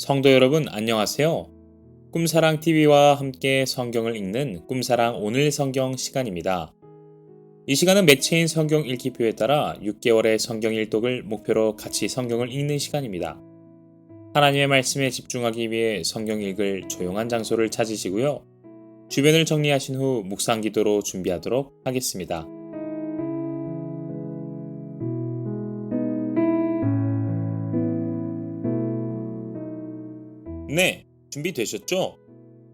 성도 여러분 안녕하세요. 꿈사랑TV와 함께 성경을 읽는 꿈사랑 오늘 성경 시간입니다. 이 시간은 매체인 성경 읽기표에 따라 6개월의 성경 일독을 목표로 같이 성경을 읽는 시간입니다. 하나님의 말씀에 집중하기 위해 성경 읽을 조용한 장소를 찾으시고요. 주변을 정리하신 후 묵상 기도로 준비하도록 하겠습니다. 네, 준비되셨죠?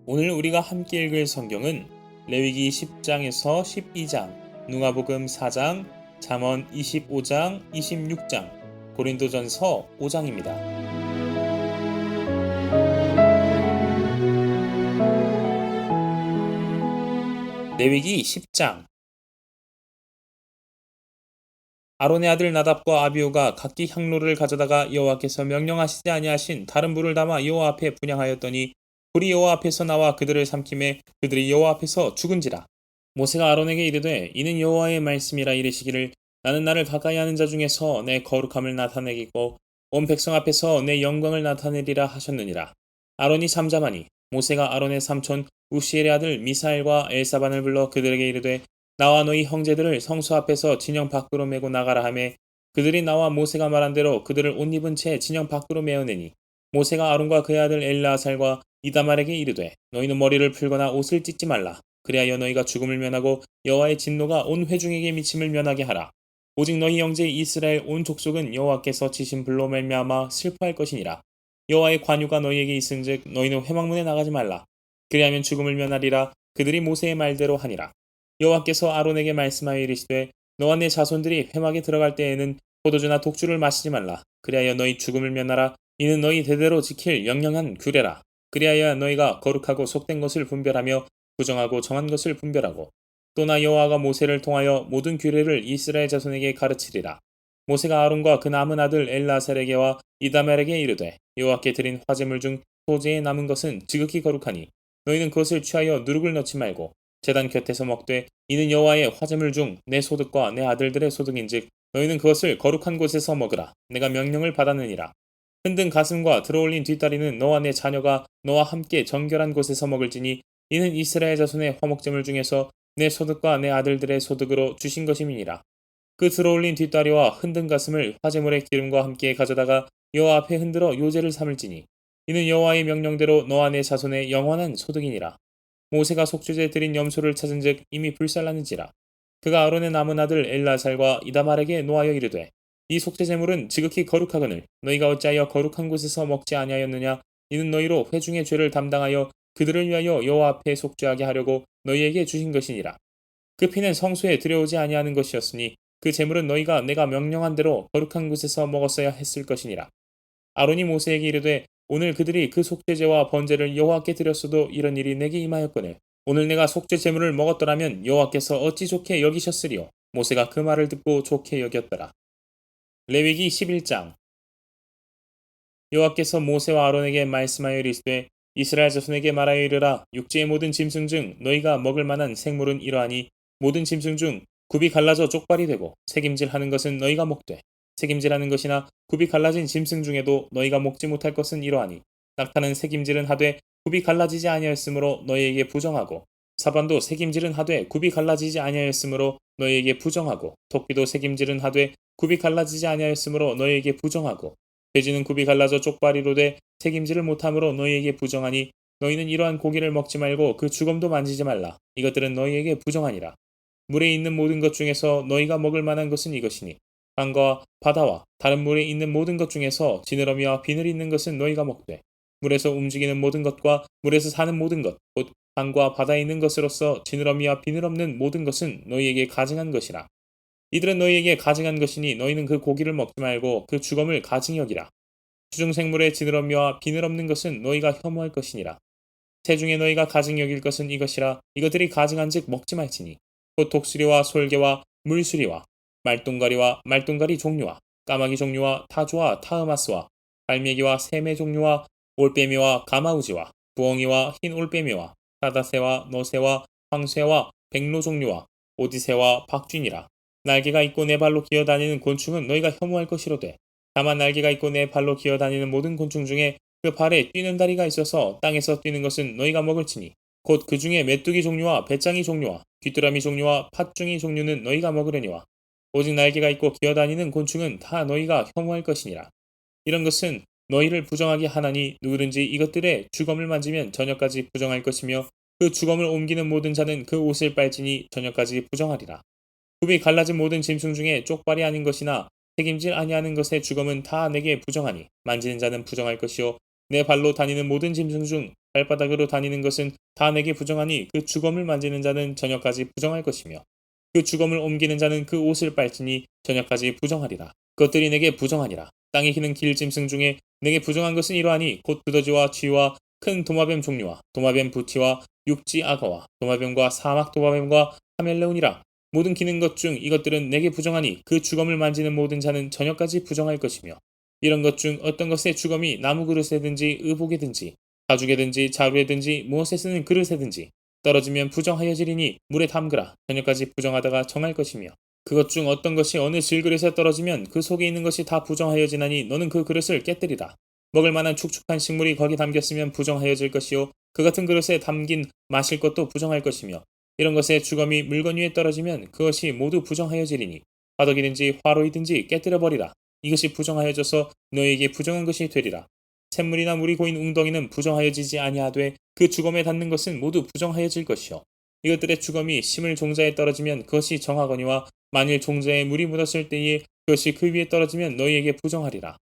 오늘 우리가 함께 읽을 성경은 레위기 10장에서 12장, 누가복음 4장, 잠언 25장, 26장, 고린도전서 5장입니다. 레위기 10장. 아론의 아들 나답과 아비후가 각기 향로를 가져다가 여호와께서 명령하시지 아니하신 다른 불을 담아 여호와 앞에 분향하였더니 불이 여호와 앞에서 나와 그들을 삼키매 그들이 여호와 앞에서 죽은지라. 모세가 아론에게 이르되 이는 여호와의 말씀이라 이르시기를 나는 나를 가까이 하는 자 중에서 내 거룩함을 나타내겠고 온 백성 앞에서 내 영광을 나타내리라 하셨느니라. 아론이 잠잠하니 모세가 아론의 삼촌 우시엘의 아들 미사엘과 엘사반을 불러 그들에게 이르되 나와 너희 형제들을 성소 앞에서 진영 밖으로 메고 나가라 하매 그들이 나와 모세가 말한 대로 그들을 옷 입은 채 진영 밖으로 메어내니 모세가 아론과 그의 아들 엘르아살과 이다말에게 이르되 너희는 머리를 풀거나 옷을 찢지 말라. 그리하여 너희가 죽음을 면하고 여호와의 진노가 온 회중에게 미침을 면하게 하라. 오직 너희 형제 이스라엘 온 족속은 여호와께서 치신 불로 말미암아 슬퍼할 것이니라. 여호와의 관유가 너희에게 있은즉 너희는 회막문에 나가지 말라. 그리하면 죽음을 면하리라. 그들이 모세의 말대로 하니라. 여호와께서 아론에게 말씀하여 이르시되 너와 내 자손들이 회막에 들어갈 때에는 포도주나 독주를 마시지 말라. 그리하여 너희 죽음을 면하라. 이는 너희 대대로 지킬 영영한 규례라. 그리하여 너희가 거룩하고 속된 것을 분별하며 부정하고 정한 것을 분별하고 또나 여호와가 모세를 통하여 모든 규례를 이스라엘 자손에게 가르치리라. 모세가 아론과 그 남은 아들 엘르아살에게와 이다멜에게 이르되 여호와께 드린 화제물 중 소재에 남은 것은 지극히 거룩하니 너희는 그것을 취하여 누룩을 넣지 말고 제단 곁에서 먹되 이는 여호와의 화제물 중 내 소득과 내 아들들의 소득인즉 너희는 그것을 거룩한 곳에서 먹으라. 내가 명령을 받았느니라. 흔든 가슴과 들어올린 뒷다리는 너와 내 자녀가 너와 함께 정결한 곳에서 먹을지니 이는 이스라엘 자손의 화목제물 중에서 내 소득과 내 아들들의 소득으로 주신 것임이니라. 그 들어올린 뒷다리와 흔든 가슴을 화제물의 기름과 함께 가져다가 여호와 앞에 흔들어 요제를 삼을지니 이는 여호와의 명령대로 너와 내 자손의 영원한 소득이니라. 모세가 속죄제 드린 염소를 찾은즉 이미 불살랐는지라. 그가 아론의 남은 아들 엘르아살과 이다말에게 노하여 이르되 이 속죄제물은 지극히 거룩하거늘 너희가 어찌하여 거룩한 곳에서 먹지 아니하였느냐. 이는 너희로 회중의 죄를 담당하여 그들을 위하여 여호와 앞에 속죄하게 하려고 너희에게 주신 것이니라. 그 피는 성소에 들여오지 아니하는 것이었으니 그 제물은 너희가 내가 명령한 대로 거룩한 곳에서 먹었어야 했을 것이니라. 아론이 모세에게 이르되 오늘 그들이 그 속죄제와 번제를 여호와께 드렸어도 이런 일이 내게 임하였거늘 오늘 내가 속죄 제물을 먹었더라면 여호와께서 어찌 좋게 여기셨으리요. 모세가 그 말을 듣고 좋게 여겼더라. 레위기 11장. 여호와께서 모세와 아론에게 말씀하여 이르시되 이스라엘 자손에게 말하여 이르라. 육지의 모든 짐승 중 너희가 먹을 만한 생물은 이러하니 모든 짐승 중 굽이 갈라져 족발이 되고 새김질하는 것은 너희가 먹되 새김질하는 것이나 굽이 갈라진 짐승 중에도 너희가 먹지 못할 것은 이러하니 낙타는 새김질은 하되 굽이 갈라지지 아니하였으므로 너희에게 부정하고 사반도 새김질은 하되 굽이 갈라지지 아니하였으므로 너희에게 부정하고 토끼도 새김질은 하되 굽이 갈라지지 아니하였으므로 너희에게 부정하고 돼지는 굽이 갈라져 쪽발이로 돼 새김질을 못함으로 너희에게 부정하니 너희는 이러한 고기를 먹지 말고 그 주검도 만지지 말라. 이것들은 너희에게 부정하니라. 물에 있는 모든 것 중에서 너희가 먹을 만한 것은 이것이니 강과 바다와 다른 물에 있는 모든 것 중에서 지느러미와 비늘 있는 것은 너희가 먹되 물에서 움직이는 모든 것과 물에서 사는 모든 것 곧 강과 바다에 있는 것으로서 지느러미와 비늘 없는 모든 것은 너희에게 가증한 것이라. 이들은 너희에게 가증한 것이니 너희는 그 고기를 먹지 말고 그 주검을 가증히 여기라. 주중생물의 지느러미와 비늘 없는 것은 너희가 혐오할 것이니라. 새 중에 너희가 가증히 여길 것은 이것이라. 이것들이 가증한즉 먹지 말지니 곧 독수리와 솔개와 물수리와 말똥가리와 말똥가리 종류와 까마귀 종류와 타조와 타흐마스와 갈매기와 새매 종류와 올빼미와 가마우지와 부엉이와 흰 올빼미와 사다새와 너새와 황새와 백로 종류와 오디새와 박쥐니라. 날개가 있고 네 발로 기어다니는 곤충은 너희가 혐오할 것이로되 다만 날개가 있고 네 발로 기어다니는 모든 곤충 중에 그 발에 뛰는 다리가 있어서 땅에서 뛰는 것은 너희가 먹을지니 곧 그 중에 메뚜기 종류와 배짱이 종류와 귀뚜라미 종류와 팥중이 종류는 너희가 먹으려니와 오직 날개가 있고 기어다니는 곤충은 다 너희가 혐오할 것이니라. 이런 것은 너희를 부정하게 하나니 누구든지 이것들의 주검을 만지면 저녁까지 부정할 것이며 그 주검을 옮기는 모든 자는 그 옷을 빨지니 저녁까지 부정하리라. 굽이 갈라진 모든 짐승 중에 쪽발이 아닌 것이나 책임질 아니하는 것의 주검은 다 내게 부정하니 만지는 자는 부정할 것이요 내 발로 다니는 모든 짐승 중 발바닥으로 다니는 것은 다 내게 부정하니 그 주검을 만지는 자는 저녁까지 부정할 것이며 그 주검을 옮기는 자는 그 옷을 빨지니 저녁까지 부정하리라. 그것들이 내게 부정하니라. 땅에 기는 길짐승 중에 내게 부정한 것은 이러하니 곧 두더지와 쥐와 큰 도마뱀 종류와 도마뱀 부티와 육지 악어와 도마뱀과 사막 도마뱀과 카멜레온이라. 모든 기는 것 중 이것들은 내게 부정하니 그 주검을 만지는 모든 자는 저녁까지 부정할 것이며 이런 것 중 어떤 것의 주검이 나무 그릇에든지 의복에든지 가죽에든지 자루에든지 무엇에 쓰는 그릇에든지 떨어지면 부정하여지리니 물에 담그라. 저녁까지 부정하다가 정할 것이며 그것 중 어떤 것이 어느 질그릇에 떨어지면 그 속에 있는 것이 다 부정하여지나니 너는 그 그릇을 깨뜨리라. 먹을 만한 축축한 식물이 거기 담겼으면 부정하여질 것이요 그 같은 그릇에 담긴 마실 것도 부정할 것이며 이런 것의 주검이 물건 위에 떨어지면 그것이 모두 부정하여지리니 화덕이든지 화로이든지 깨뜨려 버리라. 이것이 부정하여져서 너에게 부정한 것이 되리라. 샘물이나 물이 고인 웅덩이는 부정하여지지 아니하되 그 주검에 닿는 것은 모두 부정하여질 것이요 이것들의 주검이 심을 종자에 떨어지면 그것이 정하거니와 만일 종자에 물이 묻었을 때에 그것이 그 위에 떨어지면 너희에게 부정하리라.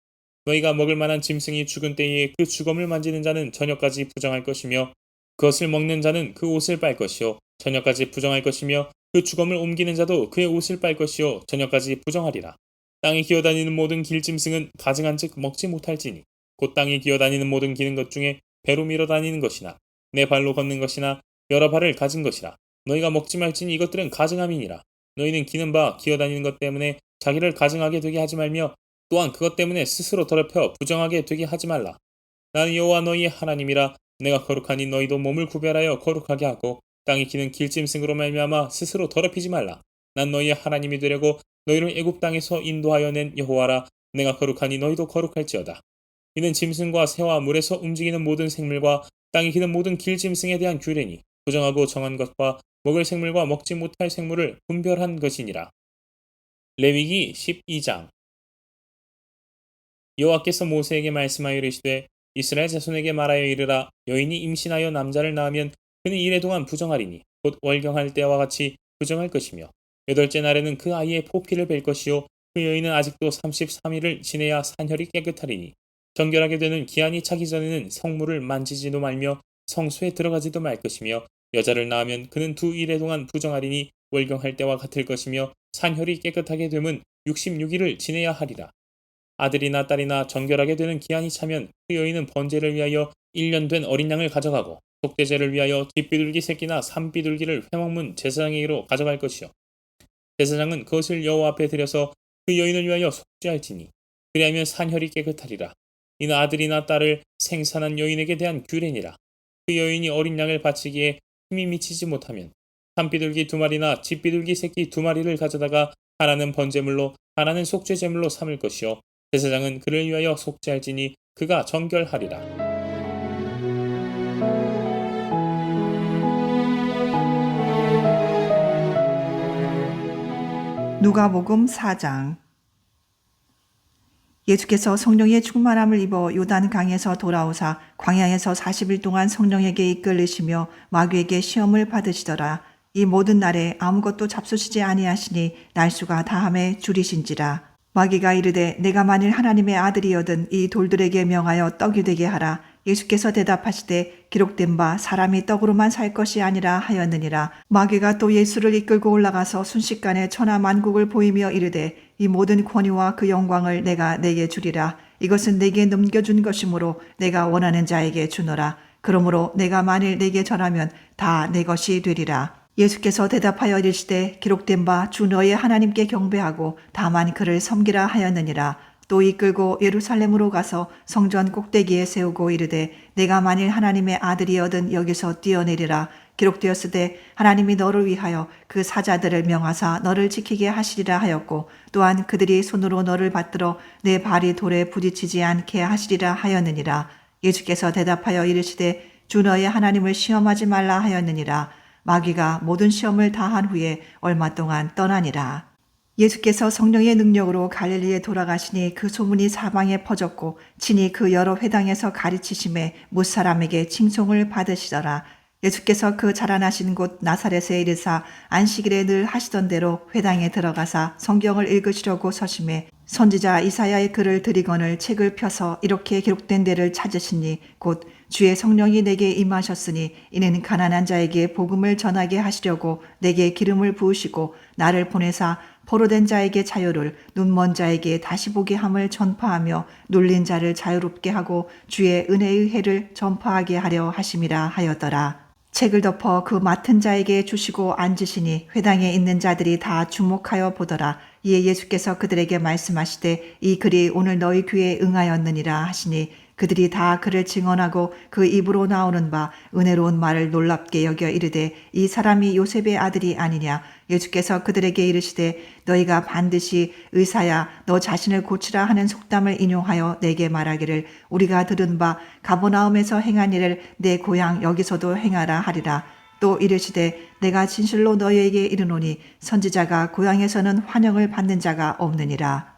너희가 먹을 만한 짐승이 죽은 때에 그 주검을 만지는 자는 저녁까지 부정할 것이며 그것을 먹는 자는 그 옷을 빨 것이요 저녁까지 부정할 것이며 그 주검을 옮기는 자도 그의 옷을 빨 것이요 저녁까지 부정하리라. 땅에 기어다니는 모든 길짐승은 가증한즉 먹지 못할지니 곧 땅에 기어다니는 모든 기는 것 중에 배로 밀어다니는 것이나 내 발로 걷는 것이나 여러 발을 가진 것이라. 너희가 먹지 말지니 이것들은 가증함이니라. 너희는 기는 바 기어다니는 것 때문에 자기를 가증하게 되게 하지 말며 또한 그것 때문에 스스로 더럽혀 부정하게 되게 하지 말라. 나는 여호와 너희의 하나님이라. 내가 거룩하니 너희도 몸을 구별하여 거룩하게 하고 땅에 기는 길짐승으로 말미암아 스스로 더럽히지 말라. 난 너희의 하나님이 되려고 너희를 애굽 땅에서 인도하여 낸 여호와라. 내가 거룩하니 너희도 거룩할지어다. 이는 짐승과 새와 물에서 움직이는 모든 생물과 땅에 기는 모든 길짐승에 대한 규례니 부정하고 정한 것과 먹을 생물과 먹지 못할 생물을 분별한 것이니라. 레위기 12장. 여호와께서 모세에게 말씀하여 이르시되 이스라엘 자손에게 말하여 이르라. 여인이 임신하여 남자를 낳으면 그는 이래 동안 부정하리니 곧 월경할 때와 같이 부정할 것이며 여덟째 날에는 그 아이의 포피를 뺄 것이요 그 여인은 아직도 33일을 지내야 산혈이 깨끗하리니 정결하게 되는 기한이 차기 전에는 성물을 만지지도 말며 성소에 들어가지도 말 것이며 여자를 낳으면 그는 2일에 동안 부정하리니 월경할 때와 같을 것이며 산혈이 깨끗하게 되면 66일을 지내야 하리라. 아들이나 딸이나 정결하게 되는 기한이 차면 그 여인은 번제를 위하여 1년 된 어린 양을 가져가고 속죄제를 위하여 뒷비둘기 새끼나 산비둘기를 회먹문 제사장에게로 가져갈 것이요 제사장은 그것을 여호와 앞에 드려서 그 여인을 위하여 속죄할지니 그리하면 산혈이 깨끗하리라. 이는 아들이나 딸을 생산한 여인에게 대한 규례니라. 그 여인이 어린 양을 바치기에 힘이 미치지 못하면 산비둘기 2마리나 뒷비둘기 새끼 2마리를 가져다가 하나는 번제물로 하나는 속죄제물로 삼을 것이요 제사장은 그를 위하여 속죄할지니 그가 정결하리라. 누가복음 4장. 예수께서 성령의 충만함을 입어 요단 강에서 돌아오사 광야에서 40일 동안 성령에게 이끌리시며 마귀에게 시험을 받으시더라. 이 모든 날에 아무것도 잡수시지 아니하시니 날수가 다함에 줄이신지라. 마귀가 이르되 내가 만일 하나님의 아들이여든 이 돌들에게 명하여 떡이 되게 하라. 예수께서 대답하시되 기록된 바 사람이 떡으로만 살 것이 아니라 하였느니라. 마귀가 또 예수를 이끌고 올라가서 순식간에 천하 만국을 보이며 이르되 이 모든 권위와 그 영광을 내가 내게 주리라. 이것은 내게 넘겨준 것이므로 내가 원하는 자에게 주노라. 그러므로 내가 만일 내게 전하면 다 내 것이 되리라. 예수께서 대답하여 이르시되 기록된 바 주 너의 하나님께 경배하고 다만 그를 섬기라 하였느니라. 또 이끌고 예루살렘으로 가서 성전 꼭대기에 세우고 이르되 내가 만일 하나님의 아들이여든 여기서 뛰어내리라. 기록되었으되 하나님이 너를 위하여 그 사자들을 명하사 너를 지키게 하시리라 하였고 또한 그들이 손으로 너를 받들어 내 발이 돌에 부딪히지 않게 하시리라 하였느니라. 예수께서 대답하여 이르시되 주 너의 하나님을 시험하지 말라 하였느니라. 마귀가 모든 시험을 다한 후에 얼마 동안 떠나니라. 예수께서 성령의 능력으로 갈릴리에 돌아가시니 그 소문이 사방에 퍼졌고 친히 그 여러 회당에서 가르치심에 못사람에게 칭송을 받으시더라. 예수께서 그 자라나신 곳 나사렛에 이르사 안식일에 늘 하시던 대로 회당에 들어가사 성경을 읽으시려고 서심해 선지자 이사야의 글을 드리거늘 책을 펴서 이렇게 기록된 데를 찾으시니 곧 주의 성령이 내게 임하셨으니 이는 가난한 자에게 복음을 전하게 하시려고 내게 기름을 부으시고 나를 보내사 포로된 자에게 자유를 눈먼 자에게 다시 보게 함을 전파하며 눌린 자를 자유롭게 하고 주의 은혜의 해를 전파하게 하려 하심이라 하였더라. 책을 덮어 그 맡은 자에게 주시고 앉으시니 회당에 있는 자들이 다 주목하여 보더라. 이에 예수께서 그들에게 말씀하시되 이 글이 오늘 너희 귀에 응하였느니라 하시니 그들이 다 그를 증언하고 그 입으로 나오는 바 은혜로운 말을 놀랍게 여겨 이르되 이 사람이 요셉의 아들이 아니냐. 예수께서 그들에게 이르시되 너희가 반드시 의사야 너 자신을 고치라 하는 속담을 인용하여 내게 말하기를 우리가 들은 바 가버나움에서 행한 일을 내 고향 여기서도 행하라 하리라. 또 이르시되 내가 진실로 너희에게 이르노니 선지자가 고향에서는 환영을 받는 자가 없느니라.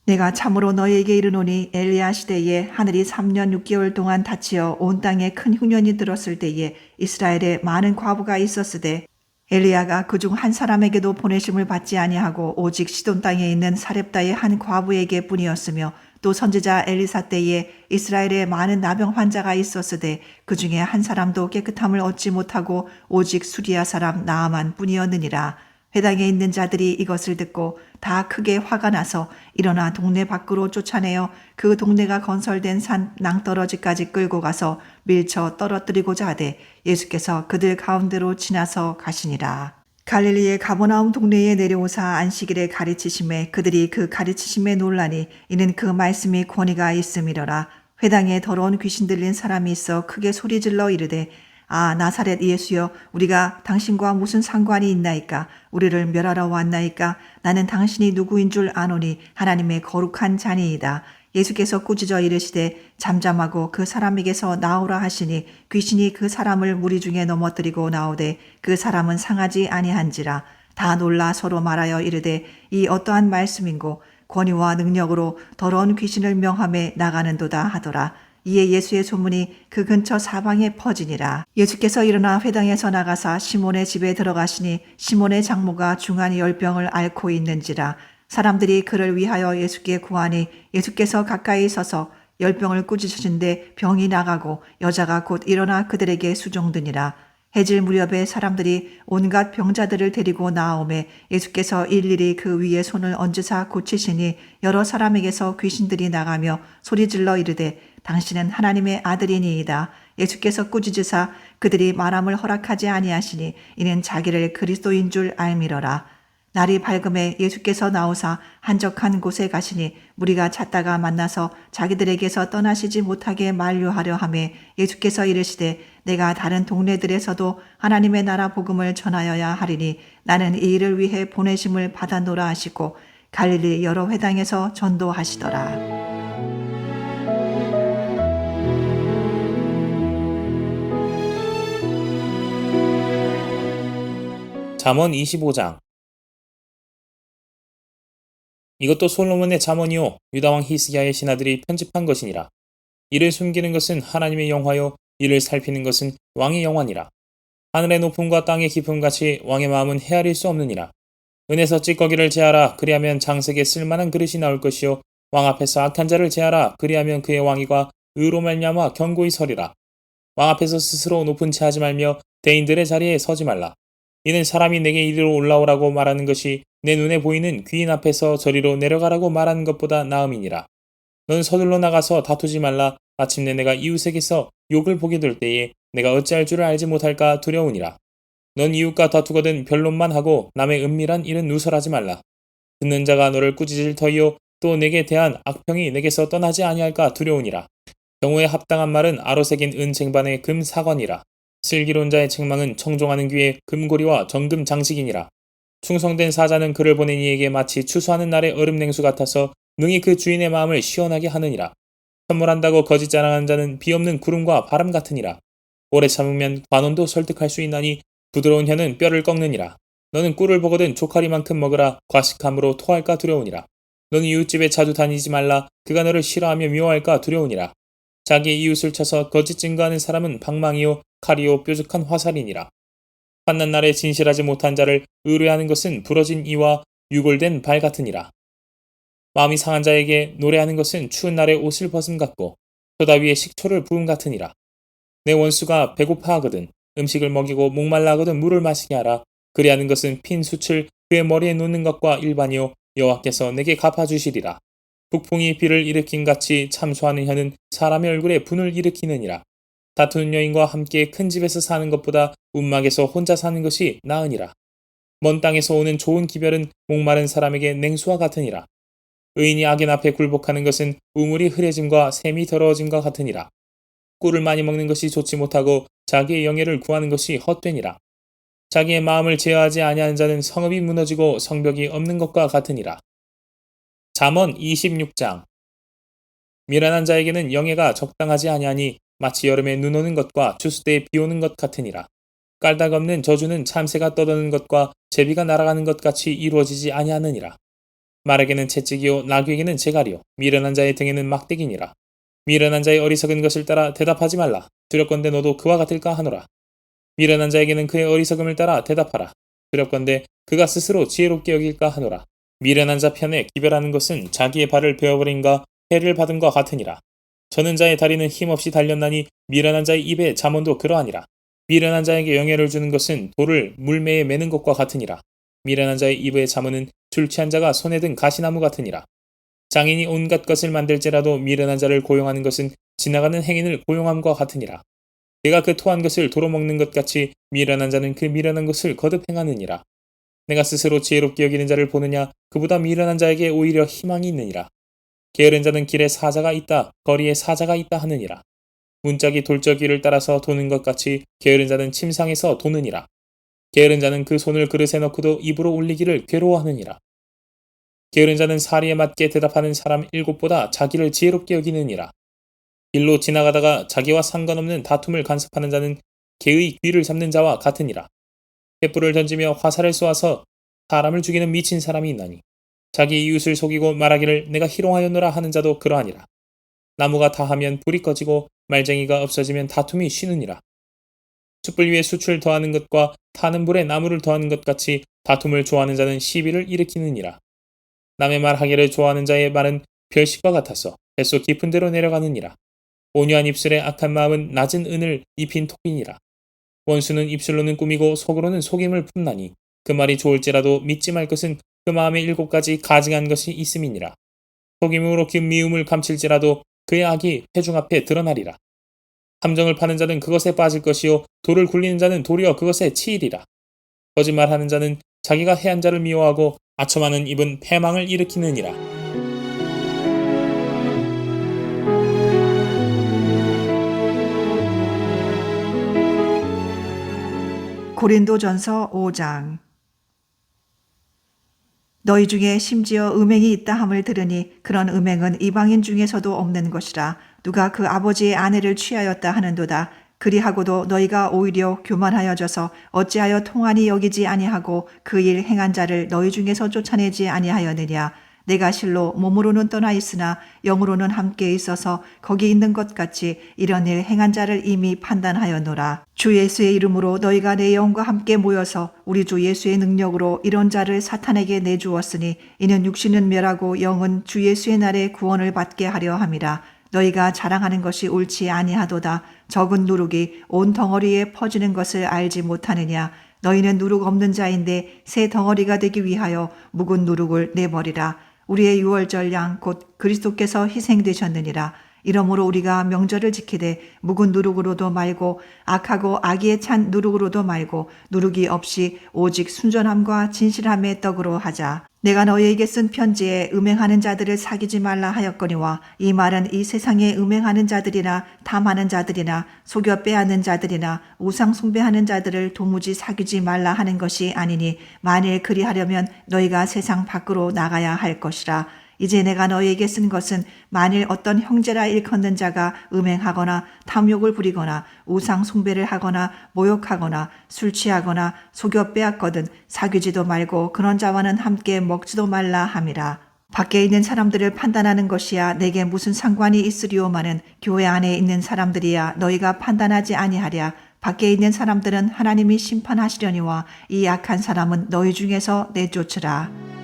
내가 참으로 너희에게 이르노니 엘리야 시대에 하늘이 3년 6개월 동안 닫히어 온 땅에 큰 흉년이 들었을 때에 이스라엘에 많은 과부가 있었으되 엘리야가 그중 한 사람에게도 보내심을 받지 아니하고 오직 시돈 땅에 있는 사렙다의 한 과부에게 뿐이었으며 또 선지자 엘리사 때에 이스라엘에 많은 나병 환자가 있었으되 그 중에 한 사람도 깨끗함을 얻지 못하고 오직 수리아 사람 나아만 뿐이었느니라. 회당에 있는 자들이 이것을 듣고 다 크게 화가 나서 일어나 동네 밖으로 쫓아내어 그 동네가 건설된 산 낭떠러지까지 끌고 가서 밀쳐 떨어뜨리고자 하되 예수께서 그들 가운데로 지나서 가시니라. 갈릴리의 가버나움 동네에 내려오사 안식일에 가르치심에 그들이 그 가르치심에 놀라니 이는 그 말씀이 권위가 있음이로라. 회당에 더러운 귀신 들린 사람이 있어 크게 소리질러 이르되 아 나사렛 예수여 우리가 당신과 무슨 상관이 있나이까. 우리를 멸하러 왔나이까. 나는 당신이 누구인 줄 아노니 하나님의 거룩한 자니이다. 예수께서 꾸짖어 이르시되 잠잠하고 그 사람에게서 나오라 하시니 귀신이 그 사람을 무리 중에 넘어뜨리고 나오되 그 사람은 상하지 아니한지라. 다 놀라 서로 말하여 이르되 이 어떠한 말씀인고 권위와 능력으로 더러운 귀신을 명함에 나가는도다 하더라. 이에 예수의 소문이 그 근처 사방에 퍼지니라. 예수께서 일어나 회당에서 나가사 시몬의 집에 들어가시니 시몬의 장모가 중한 열병을 앓고 있는지라. 사람들이 그를 위하여 예수께 구하니 예수께서 가까이 서서 열병을 꾸짖으신데 병이 나가고 여자가 곧 일어나 그들에게 수종드니라. 해질 무렵에 사람들이 온갖 병자들을 데리고 나오매 예수께서 일일이 그 위에 손을 얹으사 고치시니 여러 사람에게서 귀신들이 나가며 소리질러 이르되 당신은 하나님의 아들이니이다. 예수께서 꾸짖으사 그들이 말함을 허락하지 아니하시니 이는 자기를 그리스도인 줄 알미러라. 날이 밝음에 예수께서 나오사 한적한 곳에 가시니 무리가 찾다가 만나서 자기들에게서 떠나시지 못하게 만류하려 하매 예수께서 이르시되 내가 다른 동네들에서도 하나님의 나라 복음을 전하여야 하리니 나는 이 일을 위해 보내심을 받아노라 하시고 갈릴리 여러 회당에서 전도하시더라. 잠언 25장. 이것도 솔로몬의 잠언이요 유다왕 히스기야의 신하들이 편집한 것이니라. 이를 숨기는 것은 하나님의 영화요 이를 살피는 것은 왕의 영화니라. 하늘의 높음과 땅의 깊음같이 왕의 마음은 헤아릴 수 없느니라. 은에서 찌꺼기를 제하라. 그리하면 장색에 쓸만한 그릇이 나올 것이요 왕 앞에서 악한 자를 제하라. 그리하면 그의 왕위가 의로 말미암아 견고히 서리라. 왕 앞에서 스스로 높은 채 하지 말며 대인들의 자리에 서지 말라. 이는 사람이 내게 이리로 올라오라고 말하는 것이 내 눈에 보이는 귀인 앞에서 저리로 내려가라고 말하는 것보다 나음이니라. 넌 서둘러 나가서 다투지 말라. 마침내 내가 이웃에게서 욕을 보게 될 때에 내가 어찌할 줄을 알지 못할까 두려우니라. 넌 이웃과 다투거든 변론만 하고 남의 은밀한 일은 누설하지 말라. 듣는 자가 너를 꾸짖을 터이요 또 내게 대한 악평이 내게서 떠나지 아니할까 두려우니라. 경우에 합당한 말은 아로새긴 은쟁반의 금 사관이라. 슬기론자의 책망은 청종하는 귀에 금고리와 정금 장식이니라. 충성된 사자는 그를 보낸 이에게 마치 추수하는 날의 얼음 냉수 같아서 능히 그 주인의 마음을 시원하게 하느니라. 선물한다고 거짓 자랑하는 자는 비 없는 구름과 바람 같으니라. 오래 참으면 관원도 설득할 수 있나니 부드러운 혀는 뼈를 꺾느니라. 너는 꿀을 보거든 조카리만큼 먹으라. 과식함으로 토할까 두려우니라. 너는 이웃집에 자주 다니지 말라. 그가 너를 싫어하며 미워할까 두려우니라. 자기의 이웃을 쳐서 거짓 증거하는 사람은 방망이요 칼이요 뾰족한 화살이니라. 환난 날에 진실하지 못한 자를 의뢰하는 것은 부러진 이와 유골된 발 같으니라. 마음이 상한 자에게 노래하는 것은 추운 날에 옷을 벗음 같고 소다 위에 식초를 부음 같으니라. 내 원수가 배고파하거든 음식을 먹이고 목말라 하거든 물을 마시게 하라. 그리하는 것은 핀 숯을 그의 머리에 놓는 것과 일반이요 여호와께서 내게 갚아주시리라. 북풍이 비를 일으킨 같이 참소하는 혀는 사람의 얼굴에 분을 일으키느니라. 다투는 여인과 함께 큰 집에서 사는 것보다 움막에서 혼자 사는 것이 나으니라. 먼 땅에서 오는 좋은 기별은 목마른 사람에게 냉수와 같으니라. 의인이 악인 앞에 굴복하는 것은 우물이 흐려짐과 샘이 더러워짐과 같으니라. 꿀을 많이 먹는 것이 좋지 못하고 자기의 영예를 구하는 것이 헛되니라. 자기의 마음을 제어하지 아니하는 자는 성읍이 무너지고 성벽이 없는 것과 같으니라. 잠언 26장. 미련한 자에게는 영예가 적당하지 아니하니 마치 여름에 눈 오는 것과 추수 때에 비 오는 것 같으니라. 깔딱 없는 저주는 참새가 떠도는 것과 제비가 날아가는 것 같이 이루어지지 아니하느니라. 말에게는 채찍이요 나귀에게는 재갈이요 미련한 자의 등에는 막대기니라. 미련한 자의 어리석은 것을 따라 대답하지 말라. 두렵건대 너도 그와 같을까 하노라. 미련한 자에게는 그의 어리석음을 따라 대답하라. 두렵건대 그가 스스로 지혜롭게 여길까 하노라. 미련한 자 편에 기별하는 것은 자기의 발을 베어버림과 해를 받음과 같으니라. 저는 자의 다리는 힘없이 달렸나니 미련한 자의 입에 잠언도 그러하니라. 미련한 자에게 영예를 주는 것은 돌을 물매에 매는 것과 같으니라. 미련한 자의 입의 잠언은 술 취한 자가 손에 든 가시나무 같으니라. 장인이 온갖 것을 만들지라도 미련한 자를 고용하는 것은 지나가는 행인을 고용함과 같으니라. 내가 그 토한 것을 도로 먹는 것 같이 미련한 자는 그 미련한 것을 거듭 행하느니라. 내가 스스로 지혜롭게 여기는 자를 보느냐 그보다 미련한 자에게 오히려 희망이 있느니라. 게으른 자는 길에 사자가 있다 거리에 사자가 있다 하느니라. 문짝이 돌적이를 따라서 도는 것 같이 게으른 자는 침상에서 도느니라. 게으른 자는 그 손을 그릇에 넣고도 입으로 올리기를 괴로워하느니라. 게으른 자는 사리에 맞게 대답하는 사람 7보다 자기를 지혜롭게 여기느니라. 길로 지나가다가 자기와 상관없는 다툼을 간섭하는 자는 개의 귀를 잡는 자와 같으니라. 횃불을 던지며 화살을 쏘아서 사람을 죽이는 미친 사람이 있나니 자기 이웃을 속이고 말하기를 내가 희롱하였노라 하는 자도 그러하니라. 나무가 다하면 불이 꺼지고 말쟁이가 없어지면 다툼이 쉬느니라. 숯불 위에 숯을 더하는 것과 타는 불에 나무를 더하는 것 같이 다툼을 좋아하는 자는 시비를 일으키느니라. 남의 말하기를 좋아하는 자의 말은 별식과 같아서 뱃속 깊은 데로 내려가느니라. 온유한 입술에 악한 마음은 낮은 은을 입힌 톡이니라. 원수는 입술로는 꾸미고 속으로는 속임을 품나니 그 말이 좋을지라도 믿지 말 것은 그 마음에 7가지 가증한 것이 있음이니라. 속임으로 그 미움을 감칠지라도 그의 악이 회중 앞에 드러나리라. 함정을 파는 자는 그것에 빠질 것이요 돌을 굴리는 자는 도리어 그것에 치이리라. 거짓말하는 자는 자기가 해한 자를 미워하고 아첨하는 입은 패망을 일으키느니라. 고린도전서 5장. 너희 중에 심지어 음행이 있다 함을 들으니 그런 음행은 이방인 중에서도 없는 것이라. 누가 그 아버지의 아내를 취하였다 하는도다. 그리하고도 너희가 오히려 교만하여져서 어찌하여 통한이 여기지 아니하고 그 일 행한 자를 너희 중에서 쫓아내지 아니하였느냐. 내가 실로 몸으로는 떠나 있으나 영으로는 함께 있어서 거기 있는 것 같이 이런 일 행한 자를 이미 판단하였노라. 주 예수의 이름으로 너희가 내 영과 함께 모여서 우리 주 예수의 능력으로 이런 자를 사탄에게 내주었으니 이는 육신은 멸하고 영은 주 예수의 날에 구원을 받게 하려 함이라. 너희가 자랑하는 것이 옳지 아니하도다. 적은 누룩이 온 덩어리에 퍼지는 것을 알지 못하느냐. 너희는 누룩 없는 자인데 새 덩어리가 되기 위하여 묵은 누룩을 내버리라. 우리의 유월절 양 곧 그리스도께서 희생되셨느니라. 이러므로 우리가 명절을 지키되 묵은 누룩으로도 말고 악하고 악의에 찬 누룩으로도 말고 누룩이 없이 오직 순전함과 진실함의 떡으로 하자. 내가 너희에게 쓴 편지에 음행하는 자들을 사귀지 말라 하였거니와 이 말은 이 세상에 음행하는 자들이나 탐하는 자들이나 속여 빼앗는 자들이나 우상 숭배하는 자들을 도무지 사귀지 말라 하는 것이 아니니 만일 그리하려면 너희가 세상 밖으로 나가야 할 것이라. 이제 내가 너희에게 쓴 것은 만일 어떤 형제라 일컫는 자가 음행하거나 탐욕을 부리거나 우상 숭배를 하거나 모욕하거나 술 취하거나 속여 빼앗거든 사귀지도 말고 그런 자와는 함께 먹지도 말라 함이라. 밖에 있는 사람들을 판단하는 것이야 내게 무슨 상관이 있으리오마는 교회 안에 있는 사람들이야 너희가 판단하지 아니하랴. 밖에 있는 사람들은 하나님이 심판하시려니와 이 악한 사람은 너희 중에서 내쫓으라.